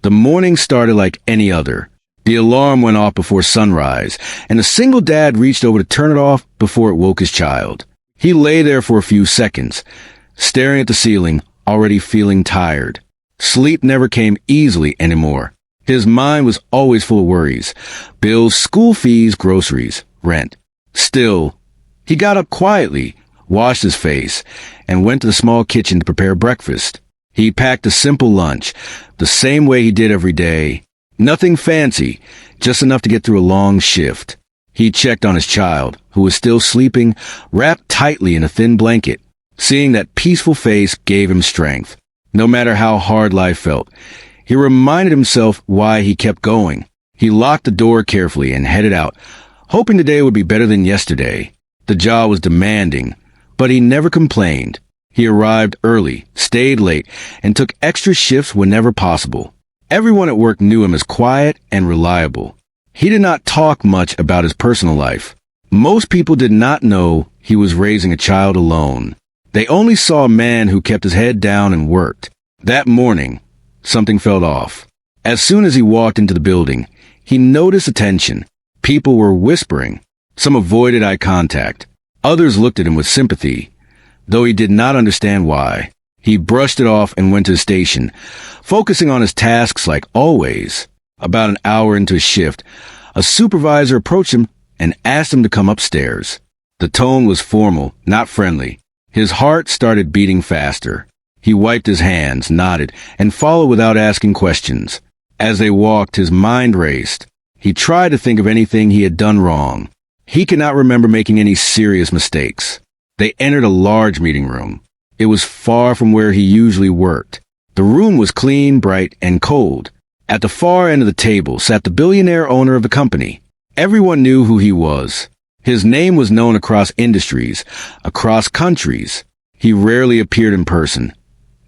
The morning started like any other. The alarm went off before sunrise, and a single dad reached over to turn it off before it woke his child. He lay there for a few seconds, staring at the ceiling, already feeling tired. Sleep never came easily anymore. His mind was always full of worries. Bills, school fees, groceries, rent. Still, he got up quietly, washed his face, and went to the small kitchen to prepare breakfast. He packed a simple lunch, the same way he did every day. Nothing fancy, just enough to get through a long shift. He checked on his child, who was still sleeping, wrapped tightly in a thin blanket. Seeing that peaceful face gave him strength. No matter how hard life felt, he reminded himself why he kept going. He locked the door carefully and headed out, hoping the day would be better than yesterday. The job was demanding, but he never complained. He arrived early, stayed late, and took extra shifts whenever possible. Everyone at work knew him as quiet and reliable. He did not talk much about his personal life. Most people did not know he was raising a child alone. They only saw a man who kept his head down and worked. That morning, something felt off. As soon as he walked into the building, he noticed attention. People were whispering. Some avoided eye contact. Others looked at him with sympathy, though he did not understand why. He brushed it off and went to the station, focusing on his tasks like always. About an hour into his shift, a supervisor approached him and asked him to come upstairs. The tone was formal, not friendly. His heart started beating faster. He wiped his hands, nodded, and followed without asking questions. As they walked, his mind raced. He tried to think of anything he had done wrong. He could not remember making any serious mistakes. They entered a large meeting room. It was far from where he usually worked. The room was clean, bright, and cold. At the far end of the table sat the billionaire owner of the company. Everyone knew who he was. His name was known across industries, across countries. He rarely appeared in person,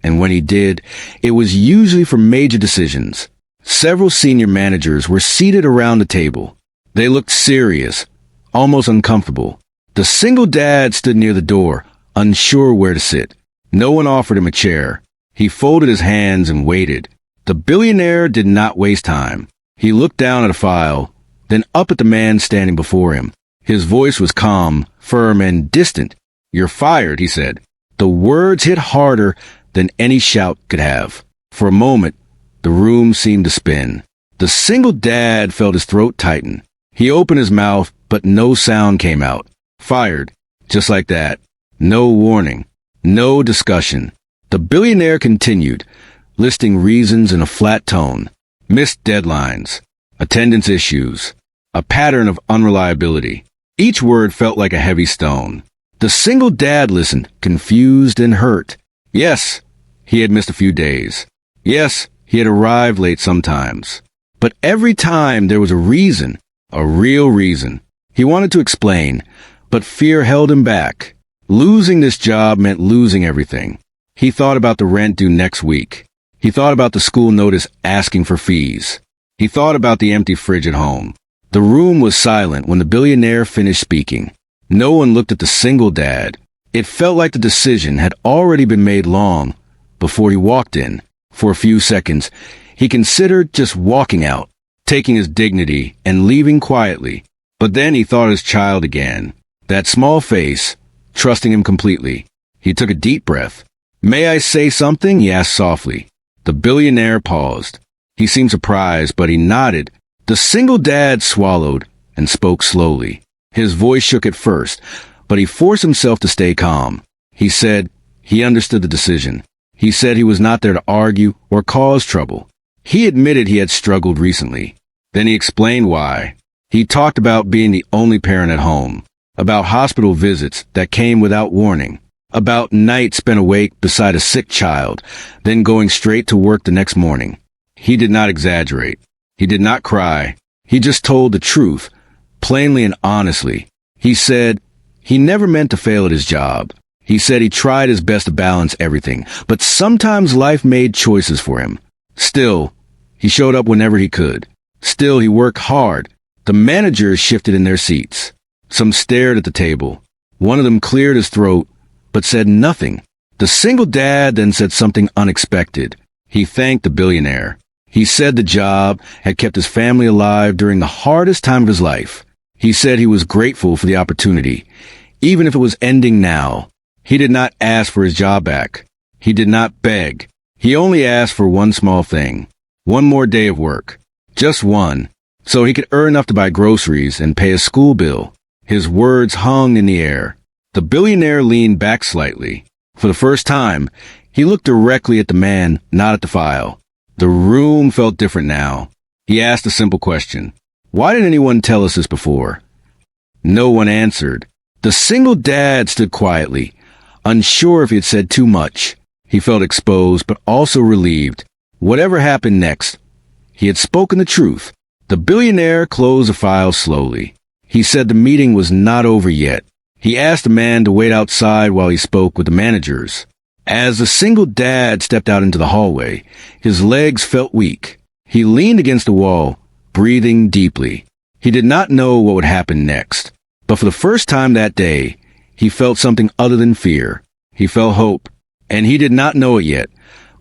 and when he did, it was usually for major decisions. Several senior managers were seated around the table. They looked serious, almost uncomfortable. The single dad stood near the door, unsure where to sit. No one offered him a chair. He folded his hands and waited. The billionaire did not waste time. He looked down at a file, then up at the man standing before him. His voice was calm, firm, and distant. "You're fired," he said. The words hit harder than any shout could have. For a moment, the room seemed to spin. The single dad felt his throat tighten. He opened his mouth, but no sound came out. Fired. Just like that. No warning. No discussion. The billionaire continued, listing reasons in a flat tone. Missed deadlines. Attendance issues. A pattern of unreliability. Each word felt like a heavy stone. The single dad listened, confused and hurt. Yes, he had missed a few days. Yes, he had arrived late sometimes. But every time there was a reason, a real reason. He wanted to explain, but fear held him back. Losing this job meant losing everything. He thought about the rent due next week. He thought about the school notice asking for fees. He thought about the empty fridge at home. The room was silent when the billionaire finished speaking. No one looked at the single dad. It felt like the decision had already been made long before he walked in. For a few seconds, he considered just walking out, taking his dignity and leaving quietly. But then he thought of his child again. That small face, trusting him completely. He took a deep breath. "May I say something?" he asked softly. The billionaire paused. He seemed surprised, but he nodded. The single dad swallowed and spoke slowly. His voice shook at first, but he forced himself to stay calm. He said he understood the decision. He said he was not there to argue or cause trouble. He admitted he had struggled recently. Then he explained why. He talked about being the only parent at home, about hospital visits that came without warning, about nights spent awake beside a sick child, then going straight to work the next morning. He did not exaggerate. He did not cry. He just told the truth, plainly and honestly. He said he never meant to fail at his job. He said he tried his best to balance everything, but sometimes life made choices for him. Still, he showed up whenever he could. Still, he worked hard. The managers shifted in their seats. Some stared at the table. One of them cleared his throat, but said nothing. The single dad then said something unexpected. He thanked the billionaire. He said the job had kept his family alive during the hardest time of his life. He said he was grateful for the opportunity, even if it was ending now. He did not ask for his job back. He did not beg. He only asked for one small thing. One more day of work. Just one. So he could earn enough to buy groceries and pay his school bill. His words hung in the air. The billionaire leaned back slightly. For the first time, he looked directly at the man, not at the file. The room felt different now. He asked a simple question. Why didn't anyone tell us this before? No one answered. The single dad stood quietly, unsure if he had said too much. He felt exposed, but also relieved. Whatever happened next, he had spoken the truth. The billionaire closed the file slowly. He said the meeting was not over yet. He asked the man to wait outside while he spoke with the managers. As the single dad stepped out into the hallway, his legs felt weak. He leaned against the wall, breathing deeply. He did not know what would happen next, but for the first time that day, he felt something other than fear. He felt hope, and he did not know it yet,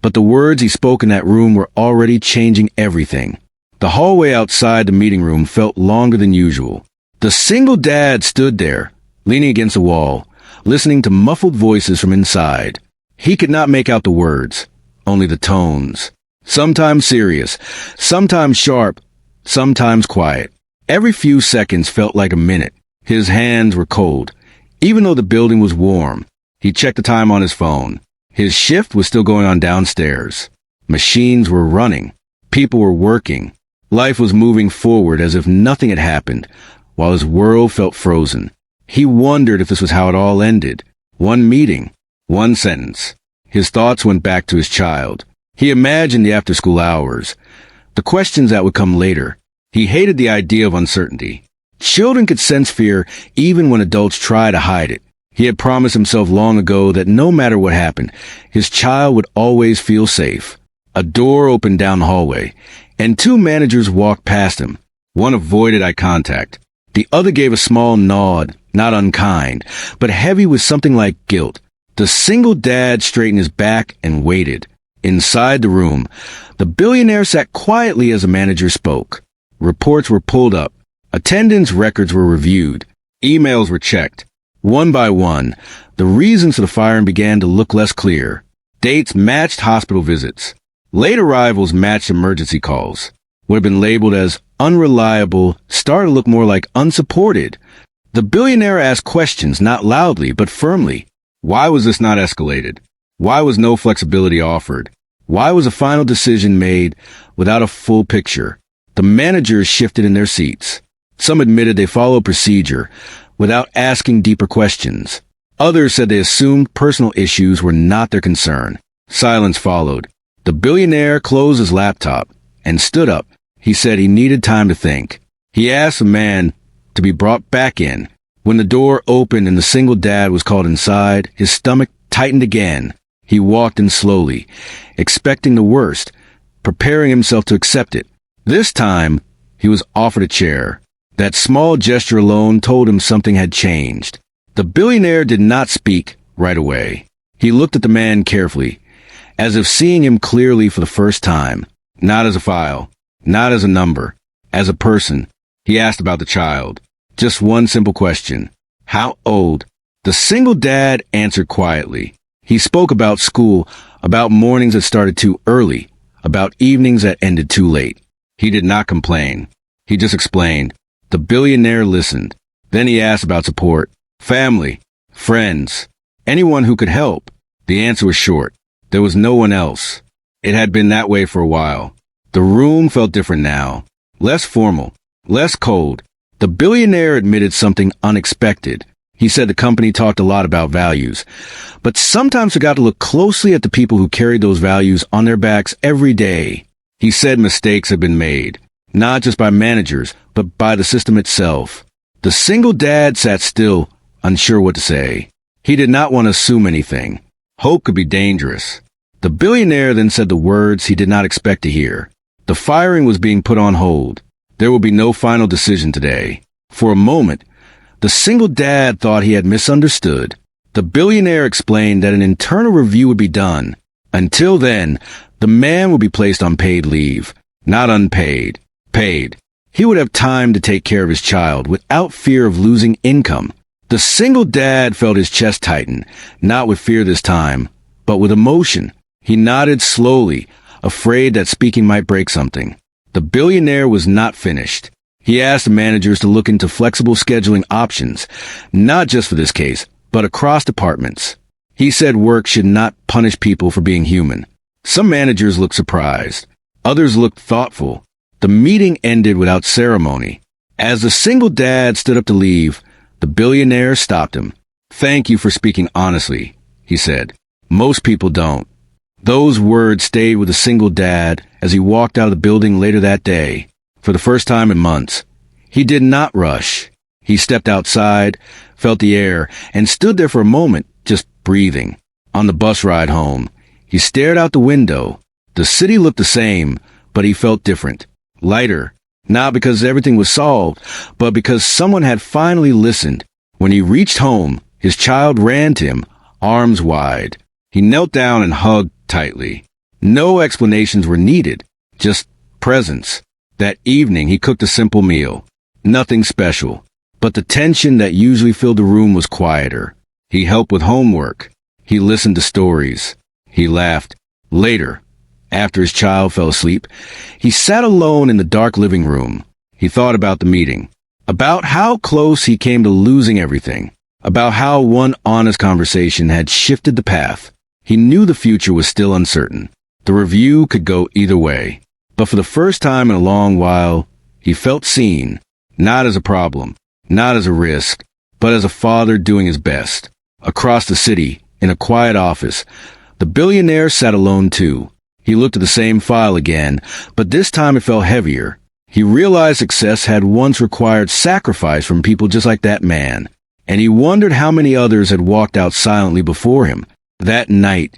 but the words he spoke in that room were already changing everything. The hallway outside the meeting room felt longer than usual. The single dad stood there, leaning against the wall, listening to muffled voices from inside. He could not make out the words, only the tones. Sometimes serious, sometimes sharp, sometimes quiet. Every few seconds felt like a minute. His hands were cold, even though the building was warm. He checked the time on his phone. His shift was still going on downstairs. Machines were running. People were working. Life was moving forward as if nothing had happened, while his world felt frozen. He wondered if this was how it all ended. One meeting. One sentence. His thoughts went back to his child. He imagined the after-school hours, the questions that would come later. He hated the idea of uncertainty. Children could sense fear even when adults try to hide it. He had promised himself long ago that no matter what happened, his child would always feel safe. A door opened down the hallway, and two managers walked past him. One avoided eye contact. The other gave a small nod, not unkind, but heavy with something like guilt. The single dad straightened his back and waited. Inside the room, the billionaire sat quietly as the manager spoke. Reports were pulled up. Attendance records were reviewed. Emails were checked. One by one, the reasons for the firing began to look less clear. Dates matched hospital visits. Late arrivals matched emergency calls. What had been labeled as unreliable started to look more like unsupported. The billionaire asked questions, not loudly, but firmly. Why was this not escalated? Why was no flexibility offered? Why was a final decision made without a full picture? The managers shifted in their seats. Some admitted they followed procedure without asking deeper questions. Others said they assumed personal issues were not their concern. Silence followed. The billionaire closed his laptop and stood up. He said he needed time to think. He asked the man to be brought back in. When the door opened and the single dad was called inside, his stomach tightened again. He walked in slowly, expecting the worst, preparing himself to accept it. This time, he was offered a chair. That small gesture alone told him something had changed. The billionaire did not speak right away. He looked at the man carefully, as if seeing him clearly for the first time. Not as a file, not as a number, as a person. He asked about the child. Just one simple question. How old? The single dad answered quietly. He spoke about school, about mornings that started too early, about evenings that ended too late. He did not complain. He just explained. The billionaire listened. Then he asked about support. Family, friends, anyone who could help. The answer was short. There was no one else. It had been that way for a while. The room felt different now. Less formal, less cold. The billionaire admitted something unexpected. He said the company talked a lot about values, but sometimes forgot to look closely at the people who carried those values on their backs every day. He said mistakes had been made, not just by managers, but by the system itself. The single dad sat still, unsure what to say. He did not want to assume anything. Hope could be dangerous. The billionaire then said the words he did not expect to hear. The firing was being put on hold. There will be no final decision today. For a moment, the single dad thought he had misunderstood. The billionaire explained that an internal review would be done. Until then, the man would be placed on paid leave. not unpaid, paid. He would have time to take care of his child without fear of losing income. The single dad felt his chest tighten, not with fear this time, but with emotion. He nodded slowly, afraid that speaking might break something. The billionaire was not finished. He asked the managers to look into flexible scheduling options, not just for this case, but across departments. He said work should not punish people for being human. Some managers looked surprised. Others looked thoughtful. The meeting ended without ceremony. As the single dad stood up to leave, the billionaire stopped him. "Thank you for speaking honestly," he said. "Most people don't." Those words stayed with the single dad as he walked out of the building later that day. For the first time in months, he did not rush. He stepped outside, felt the air, and stood there for a moment, just breathing. On the bus ride home, he stared out the window. The city looked the same, but he felt different. Lighter, not because everything was solved, but because someone had finally listened. When he reached home, his child ran to him, arms wide. He knelt down and hugged tightly. No explanations were needed, just presence. That evening, he cooked a simple meal. Nothing special, but the tension that usually filled the room was quieter. He helped with homework. He listened to stories. He laughed. Later, after his child fell asleep, he sat alone in the dark living room. He thought about the meeting, about how close he came to losing everything, about how one honest conversation had shifted the path. He knew the future was still uncertain. The review could go either way. But for the first time in a long while, he felt seen, not as a problem, not as a risk, but as a father doing his best. Across the city, in a quiet office, the billionaire sat alone too. He looked at the same file again, but this time it felt heavier. He realized success had once required sacrifice from people just like that man, and he wondered how many others had walked out silently before him. That night,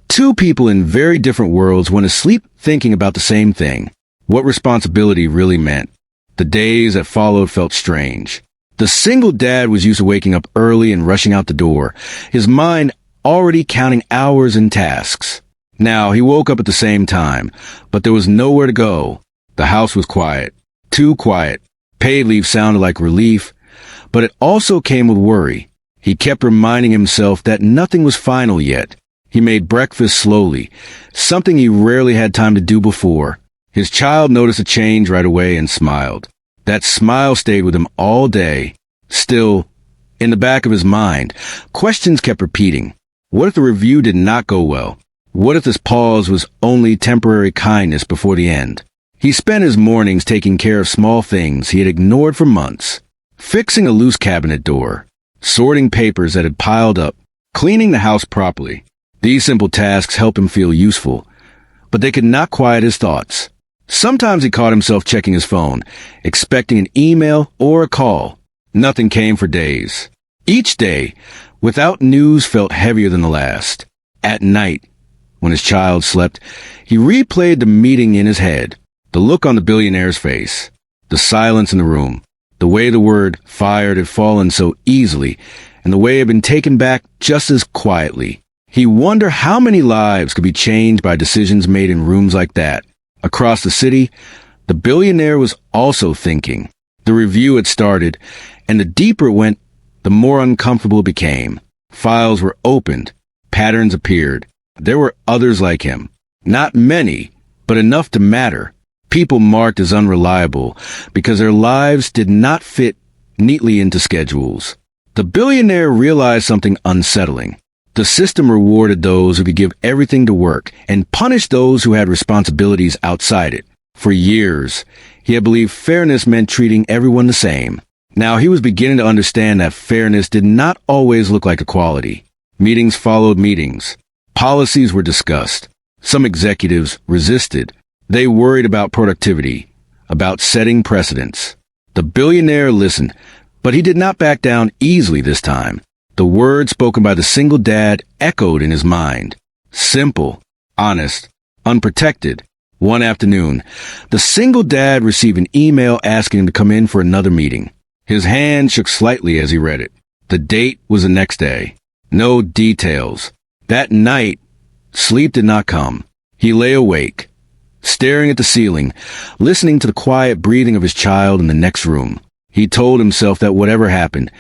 two people in very different worlds went to sleep thinking about the same thing, what responsibility really meant. The days that followed felt strange. The single dad was used to waking up early and rushing out the door, his mind already counting hours and tasks. Now he woke up at the same time, but there was nowhere to go. The house was quiet, too quiet. Paid leave sounded like relief, but it also came with worry. He kept reminding himself that nothing was final yet. He made breakfast slowly, something he rarely had time to do before. His child noticed a change right away and smiled. That smile stayed with him all day. Still, in the back of his mind, questions kept repeating. What if the review did not go well? What if this pause was only temporary kindness before the end? He spent his mornings taking care of small things he had ignored for months. Fixing a loose cabinet door, sorting papers that had piled up, cleaning the house properly. These simple tasks helped him feel useful, but they could not quiet his thoughts. Sometimes he caught himself checking his phone, expecting an email or a call. Nothing came for days. Each day, without news, felt heavier than the last. At night, when his child slept, he replayed the meeting in his head. The look on the billionaire's face, the silence in the room, the way the word fired had fallen so easily, and the way it had been taken back just as quietly. He wondered how many lives could be changed by decisions made in rooms like that. Across the city, the billionaire was also thinking. The review had started, and the deeper it went, the more uncomfortable it became. Files were opened. Patterns appeared. There were others like him. Not many, but enough to matter. People marked as unreliable because their lives did not fit neatly into schedules. The billionaire realized something unsettling. The system rewarded those who could give everything to work and punished those who had responsibilities outside it. For years, he had believed fairness meant treating everyone the same. Now he was beginning to understand that fairness did not always look like equality. Meetings followed meetings. Policies were discussed. Some executives resisted. They worried about productivity, about setting precedents. The billionaire listened, but he did not back down easily this time. The words spoken by the single dad echoed in his mind. Simple, honest, unprotected. One afternoon, the single dad received an email asking him to come in for another meeting. His hand shook slightly as he read it. The date was the next day. No details. That night, sleep did not come. He lay awake, staring at the ceiling, listening to the quiet breathing of his child in the next room. He told himself that whatever happened,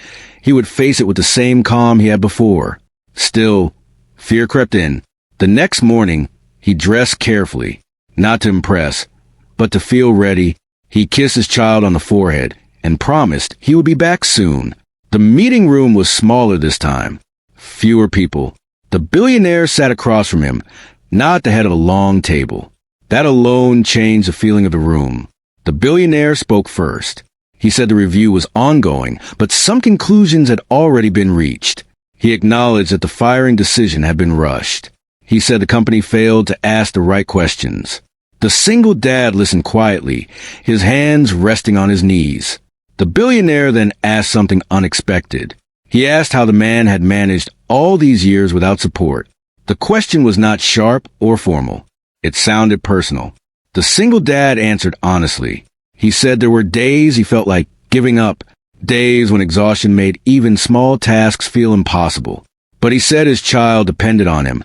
he would face it with the same calm he had before. Still, fear crept in. The next morning, he dressed carefully, not to impress, but to feel ready. He kissed his child on the forehead and promised he would be back soon. The meeting room was smaller this time. Fewer people. The billionaire sat across from him, not at the head of a long table. That alone changed the feeling of the room. The billionaire spoke first. He said the review was ongoing, but some conclusions had already been reached. He acknowledged that the firing decision had been rushed. He said the company failed to ask the right questions. The single dad listened quietly, his hands resting on his knees. The billionaire then asked something unexpected. He asked how the man had managed all these years without support. The question was not sharp or formal. It sounded personal. The single dad answered honestly. He said there were days he felt like giving up, days when exhaustion made even small tasks feel impossible. But he said his child depended on him,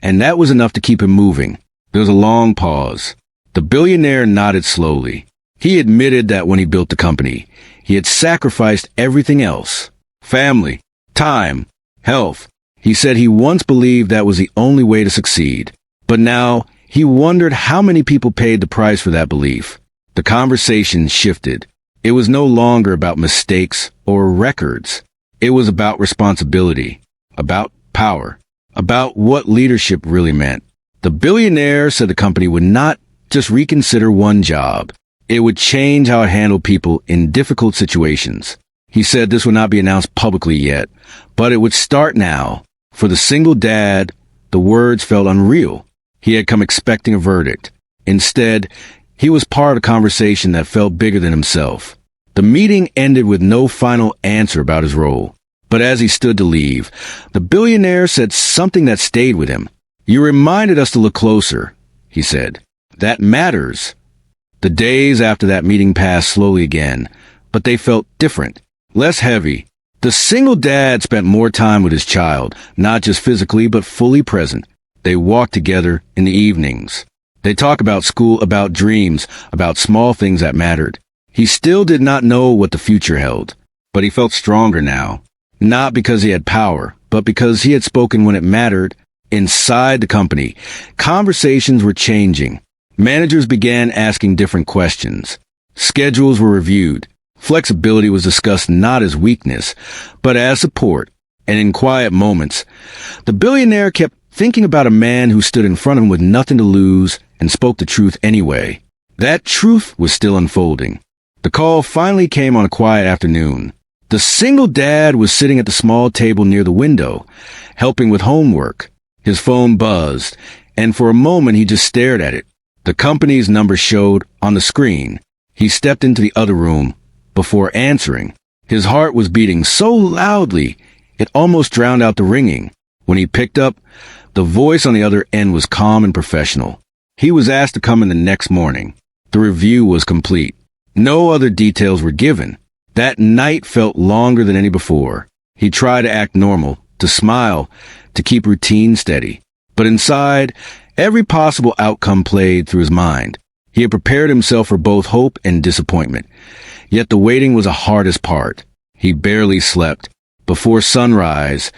and that was enough to keep him moving. There was a long pause. The billionaire nodded slowly. He admitted that when he built the company, he had sacrificed everything else. Family, time, health. He said he once believed that was the only way to succeed. But now, he wondered how many people paid the price for that belief. The conversation shifted. It was no longer about mistakes or records. It was about responsibility, about power, about what leadership really meant. The billionaire said the company would not just reconsider one job. It would change how it handled people in difficult situations. He said this would not be announced publicly yet, but it would start now. For the single dad, the words felt unreal. He had come expecting a verdict. Instead, he was part of a conversation that felt bigger than himself. The meeting ended with no final answer about his role. But as he stood to leave, the billionaire said something that stayed with him. "You reminded us to look closer," he said. "That matters." The days after that meeting passed slowly again, but they felt different, less heavy. The single dad spent more time with his child, not just physically, but fully present. They walked together in the evenings. They talked about school, about dreams, about small things that mattered. He still did not know what the future held, but he felt stronger now. Not because he had power, but because he had spoken when it mattered. Inside the company, conversations were changing. Managers began asking different questions. Schedules were reviewed. Flexibility was discussed not as weakness, but as support. And in quiet moments, the billionaire kept thinking about a man who stood in front of him with nothing to lose and spoke the truth anyway. That truth was still unfolding. The call finally came on a quiet afternoon. The single dad was sitting at the small table near the window, helping with homework. His phone buzzed, and for a moment he just stared at it. The company's number showed on the screen. He stepped into the other room before answering. His heart was beating so loudly, it almost drowned out the ringing. When he picked up, the voice on the other end was calm and professional. He was asked to come in the next morning. The review was complete. No other details were given. That night felt longer than any before. He tried to act normal, to smile, to keep routine steady. But inside, every possible outcome played through his mind. He had prepared himself for both hope and disappointment. Yet the waiting was the hardest part. He barely slept. Before sunrise,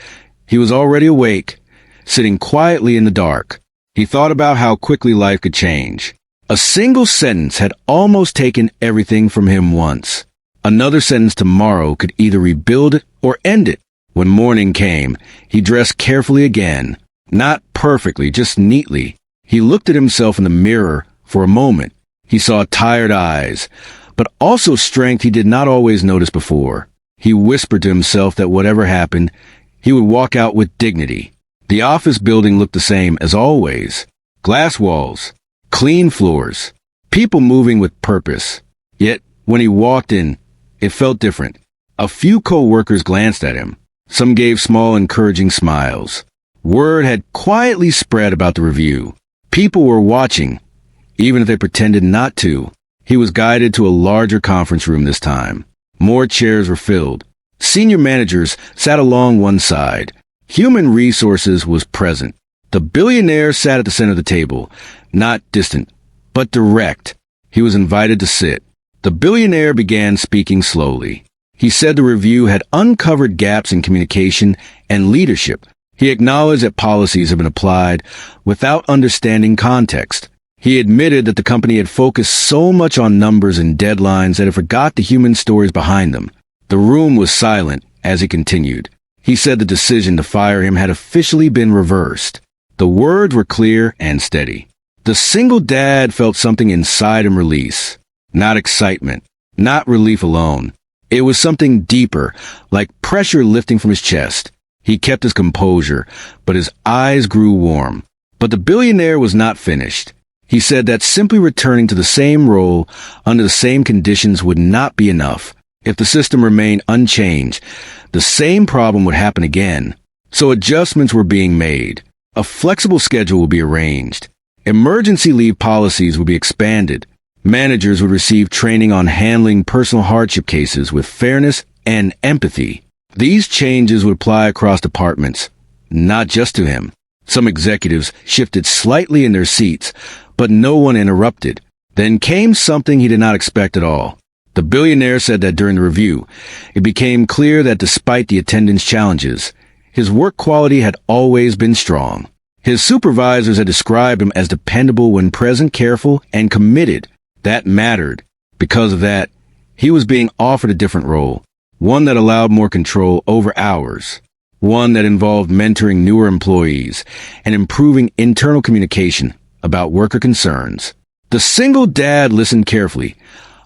he was already awake, sitting quietly in the dark. He thought about how quickly life could change. A single sentence had almost taken everything from him once. Another sentence tomorrow could either rebuild it or end it. When morning came, he dressed carefully again. Not perfectly, just neatly. He looked at himself in the mirror for a moment. He saw tired eyes, but also strength he did not always notice before. He whispered to himself that whatever happened, he would walk out with dignity. The office building looked the same as always. Glass walls, clean floors, people moving with purpose. Yet, when he walked in, it felt different. A few co-workers glanced at him. Some gave small, encouraging smiles. Word had quietly spread about the review. People were watching, even if they pretended not to. He was guided to a larger conference room this time. More chairs were filled. Senior managers sat along one side. Human resources was present. The billionaire sat at the center of the table, not distant, but direct. He was invited to sit. The billionaire began speaking slowly. He said the review had uncovered gaps in communication and leadership. He acknowledged that policies had been applied without understanding context. He admitted that the company had focused so much on numbers and deadlines that it forgot the human stories behind them. The room was silent as he continued. He said the decision to fire him had officially been reversed. The words were clear and steady. The single dad felt something inside him release. Not excitement, not relief alone. It was something deeper, like pressure lifting from his chest. He kept his composure, but his eyes grew warm. But the billionaire was not finished. He said that simply returning to the same role under the same conditions would not be enough. If the system remained unchanged, the same problem would happen again. So adjustments were being made. A flexible schedule would be arranged. Emergency leave policies would be expanded. Managers would receive training on handling personal hardship cases with fairness and empathy. These changes would apply across departments, not just to him. Some executives shifted slightly in their seats, but no one interrupted. Then came something he did not expect at all. The billionaire said that during the review, it became clear that despite the attendance challenges, his work quality had always been strong. His supervisors had described him as dependable when present, careful, and committed. That mattered. Because of that, he was being offered a different role, one that allowed more control over hours, one that involved mentoring newer employees and improving internal communication about worker concerns. The single dad listened carefully,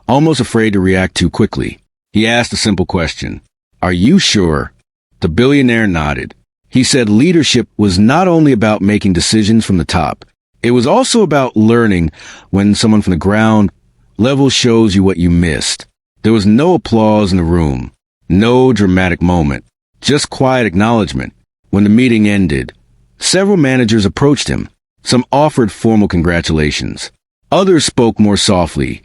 almost afraid to react too quickly. He asked a simple question. "Are you sure?" The billionaire nodded. He said leadership was not only about making decisions from the top. It was also about learning when someone from the ground level shows you what you missed. There was no applause in the room, no dramatic moment, just quiet acknowledgement. When the meeting ended, several managers approached him. Some offered formal congratulations. Others spoke more softly,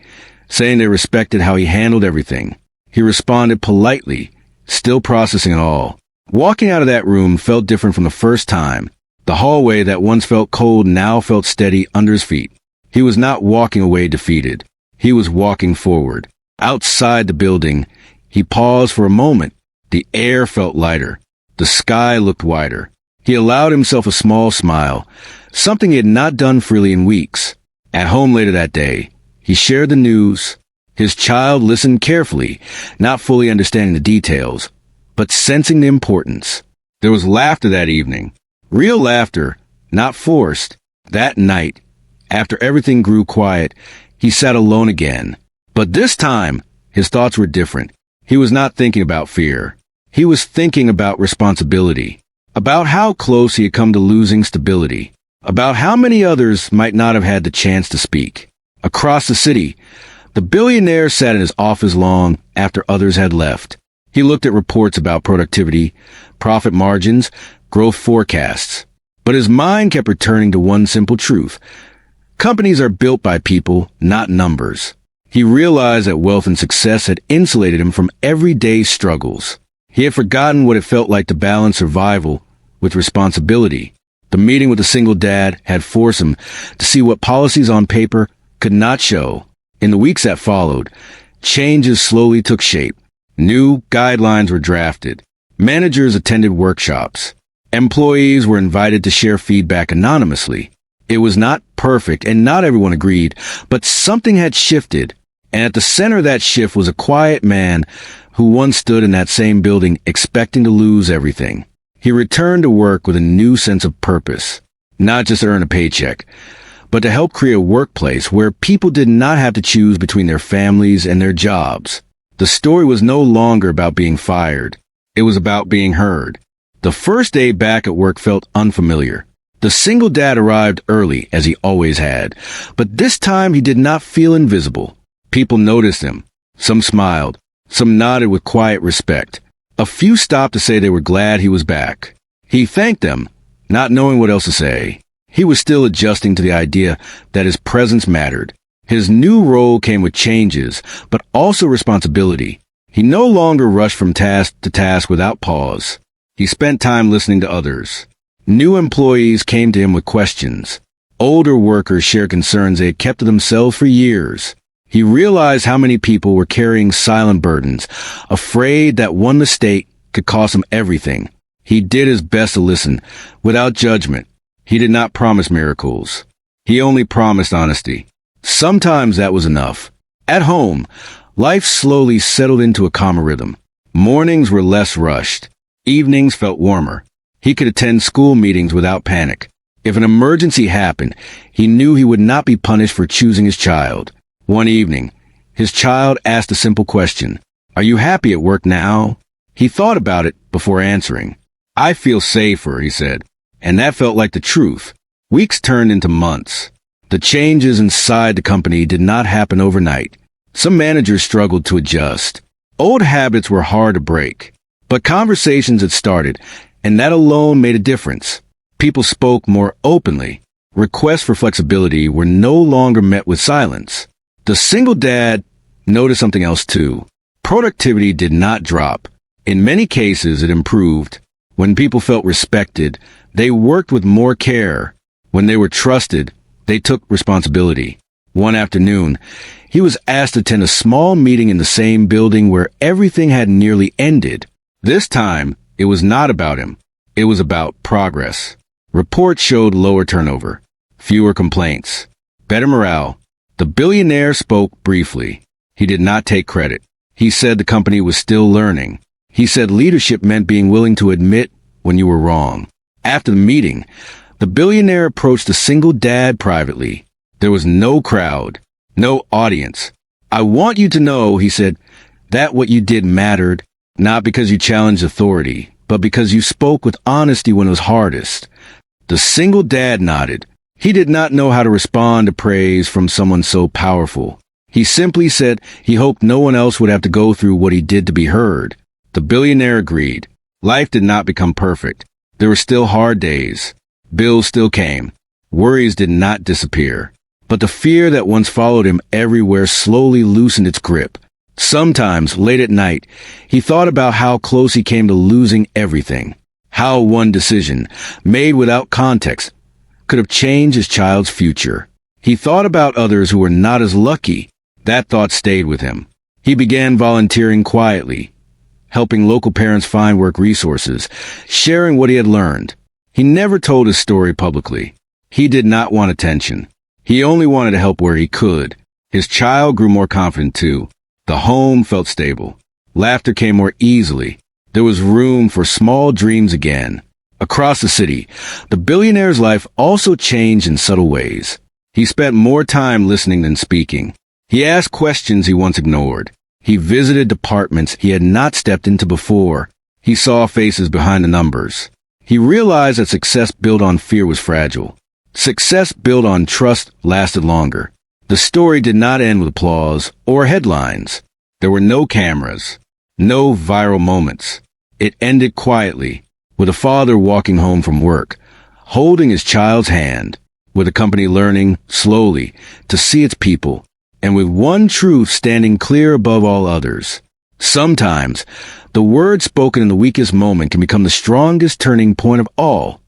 saying they respected how he handled everything. He responded politely, still processing it all. Walking out of that room felt different from the first time. The hallway that once felt cold now felt steady under his feet. He was not walking away defeated. He was walking forward. Outside the building, he paused for a moment. The air felt lighter. The sky looked wider. He allowed himself a small smile, something he had not done freely in weeks. At home later that day, he shared the news. His child listened carefully, not fully understanding the details, but sensing the importance. There was laughter that evening. Real laughter, not forced. That night, after everything grew quiet, he sat alone again. But this time, his thoughts were different. He was not thinking about fear. He was thinking about responsibility, about how close he had come to losing stability, about how many others might not have had the chance to speak. Across the city, the billionaire sat in his office long after others had left. He looked at reports about productivity, profit margins, growth forecasts. But his mind kept returning to one simple truth. Companies are built by people, not numbers. He realized that wealth and success had insulated him from everyday struggles. He had forgotten what it felt like to balance survival with responsibility. The meeting with the single dad had forced him to see what policies on paper could not show. In the weeks that followed, changes slowly took shape. New guidelines were drafted. Managers attended workshops. Employees were invited to share feedback anonymously. It was not perfect and not everyone agreed, but something had shifted. And at the center of that shift was a quiet man who once stood in that same building expecting to lose everything. He returned to work with a new sense of purpose, not just to earn a paycheck, but to help create a workplace where people did not have to choose between their families and their jobs. The story was no longer about being fired. It was about being heard. The first day back at work felt unfamiliar. The single dad arrived early, as he always had, but this time he did not feel invisible. People noticed him. Some smiled. Some nodded with quiet respect. A few stopped to say they were glad he was back. He thanked them, not knowing what else to say. He was still adjusting to the idea that his presence mattered. His new role came with changes, but also responsibility. He no longer rushed from task to task without pause. He spent time listening to others. New employees came to him with questions. Older workers shared concerns they had kept to themselves for years. He realized how many people were carrying silent burdens, afraid that one mistake could cost them everything. He did his best to listen, without judgment. He did not promise miracles. He only promised honesty. Sometimes that was enough. At home, life slowly settled into a calmer rhythm. Mornings were less rushed. Evenings felt warmer. He could attend school meetings without panic. If an emergency happened, he knew he would not be punished for choosing his child. One evening, his child asked a simple question. "Are you happy at work now?" He thought about it before answering. "I feel safer," he said. And that felt like the truth. Weeks turned into months. The changes inside the company did not happen overnight. Some managers struggled to adjust. Old habits were hard to break. But conversations had started, and that alone made a difference. People spoke more openly. Requests for flexibility were no longer met with silence. The single dad noticed something else too. Productivity did not drop. In many cases, it improved. When people felt respected, they worked with more care. When they were trusted, they took responsibility. One afternoon, he was asked to attend a small meeting in the same building where everything had nearly ended. This time, it was not about him. It was about progress. Reports showed lower turnover, fewer complaints, better morale. The billionaire spoke briefly. He did not take credit. He said the company was still learning. He said leadership meant being willing to admit when you were wrong. After the meeting, the billionaire approached the single dad privately. There was no crowd, no audience. "I want you to know," he said, "that what you did mattered, not because you challenged authority, but because you spoke with honesty when it was hardest." The single dad nodded. He did not know how to respond to praise from someone so powerful. He simply said he hoped no one else would have to go through what he did to be heard. The billionaire agreed. Life did not become perfect. There were still hard days. Bills still came. Worries did not disappear. But the fear that once followed him everywhere slowly loosened its grip. Sometimes, late at night, he thought about how close he came to losing everything. How one decision, made without context, could have changed his child's future. He thought about others who were not as lucky. That thought stayed with him. He began volunteering quietly, helping local parents find work resources, sharing what he had learned. He never told his story publicly. He did not want attention. He only wanted to help where he could. His child grew more confident too. The home felt stable. Laughter came more easily. There was room for small dreams again. Across the city, the billionaire's life also changed in subtle ways. He spent more time listening than speaking. He asked questions he once ignored. He visited departments he had not stepped into before. He saw faces behind the numbers. He realized that success built on fear was fragile. Success built on trust lasted longer. The story did not end with applause or headlines. There were no cameras, no viral moments. It ended quietly, with a father walking home from work, holding his child's hand, with the company learning, slowly, to see its people, and with one truth standing clear above all others. Sometimes, the word spoken in the weakest moment can become the strongest turning point of all.